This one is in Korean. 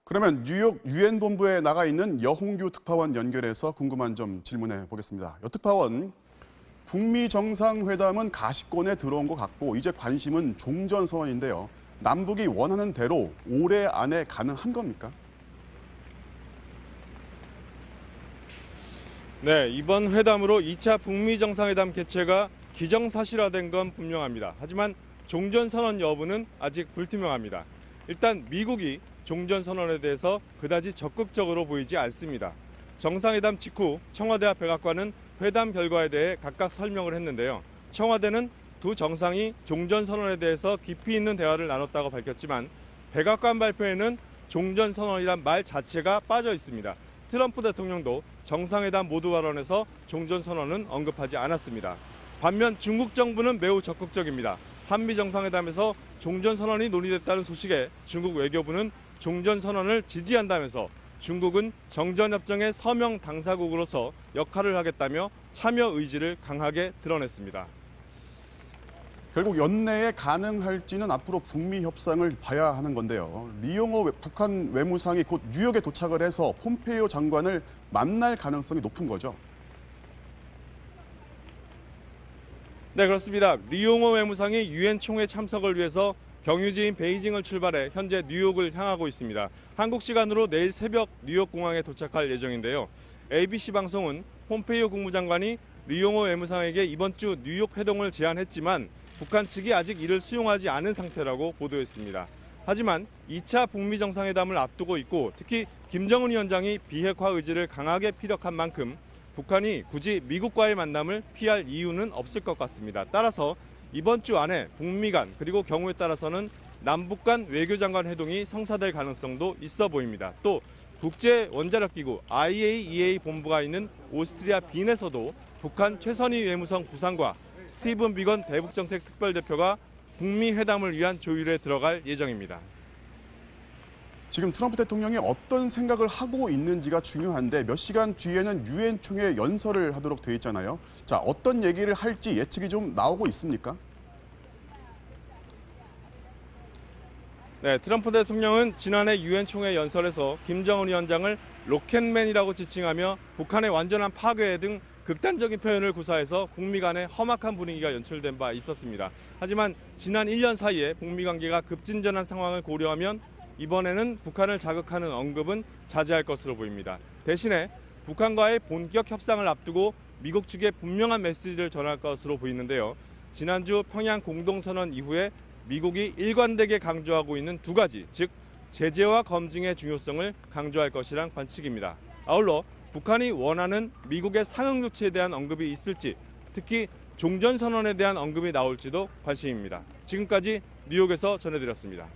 그러면 뉴욕 유엔 본부에 나가 있는 여홍규 특파원 연결해서 궁금한 점 질문해 보겠습니다. 여 특파원, 북미 정상회담은 가시권에 들어온 것 같고 이제 관심은 종전선언인데요. 남북이 원하는 대로 올해 안에 가능한 겁니까? 네, 이번 회담으로 2차 북미 정상회담 개최가 기정사실화된 건 분명합니다. 하지만 종전선언 여부는 아직 불투명합니다. 일단 미국이 종전선언에 대해서 그다지 적극적으로 보이지 않습니다. 정상회담 직후 청와대와 백악관은 회담 결과에 대해 각각 설명을 했는데요. 청와대는 두 정상이 종전선언에 대해서 깊이 있는 대화를 나눴다고 밝혔지만 백악관 발표에는 종전선언이란 말 자체가 빠져 있습니다. 트럼프 대통령도 정상회담 모두 발언에서 종전선언은 언급하지 않았습니다. 반면 중국 정부는 매우 적극적입니다. 한미 정상회담에서 종전선언이 논의됐다는 소식에 중국 외교부는 종전선언을 지지한다면서 중국은 정전협정의 서명 당사국으로서 역할을 하겠다며 참여 의지를 강하게 드러냈습니다. 결국 연내에 가능할지는 앞으로 북미 협상을 봐야 하는 건데요. 리용호 북한 외무상이 곧 뉴욕에 도착을 해서 폼페이오 장관을 만날 가능성이 높은 거죠. 네, 그렇습니다. 리용호 외무상이 유엔 총회 참석을 위해서 경유지인 베이징을 출발해 현재 뉴욕을 향하고 있습니다. 한국 시간으로 내일 새벽 뉴욕 공항에 도착할 예정인데요. ABC 방송은 폼페이오 국무장관이 리용호 외무상에게 이번 주 뉴욕 회동을 제안했지만 북한 측이 아직 이를 수용하지 않은 상태라고 보도했습니다. 하지만 2차 북미 정상회담을 앞두고 있고 특히 김정은 위원장이 비핵화 의지를 강하게 피력한 만큼 북한이 굳이 미국과의 만남을 피할 이유는 없을 것 같습니다. 따라서 이번 주 안에 북미 간 그리고 경우에 따라서는 남북 간 외교장관 회동이 성사될 가능성도 있어 보입니다. 또 국제원자력기구 IAEA 본부가 있는 오스트리아 빈에서도 북한 최선희 외무성 부상과 스티븐 비건 대북정책 특별대표가 북미 회담을 위한 조율에 들어갈 예정입니다. 지금 트럼프 대통령이 어떤 생각을 하고 있는지가 중요한데 몇 시간 뒤에는 유엔 총회 연설을 하도록 돼 있잖아요. 자, 어떤 얘기를 할지 예측이 좀 나오고 있습니까? 네, 트럼프 대통령은 지난해 유엔 총회 연설에서 김정은 위원장을 로켓맨이라고 지칭하며 북한의 완전한 파괴 등 극단적인 표현을 구사해서 북미 간의 험악한 분위기가 연출된 바 있었습니다. 하지만 지난 1년 사이에 북미 관계가 급진전한 상황을 고려하면 이번에는 북한을 자극하는 언급은 자제할 것으로 보입니다. 대신에 북한과의 본격 협상을 앞두고 미국 측에 분명한 메시지를 전할 것으로 보이는데요. 지난주 평양 공동선언 이후에 미국이 일관되게 강조하고 있는 두 가지, 즉 제재와 검증의 중요성을 강조할 것이란 관측입니다. 아울러 북한이 원하는 미국의 상응 조치에 대한 언급이 있을지, 특히 종전선언에 대한 언급이 나올지도 관심입니다. 지금까지 뉴욕에서 전해드렸습니다.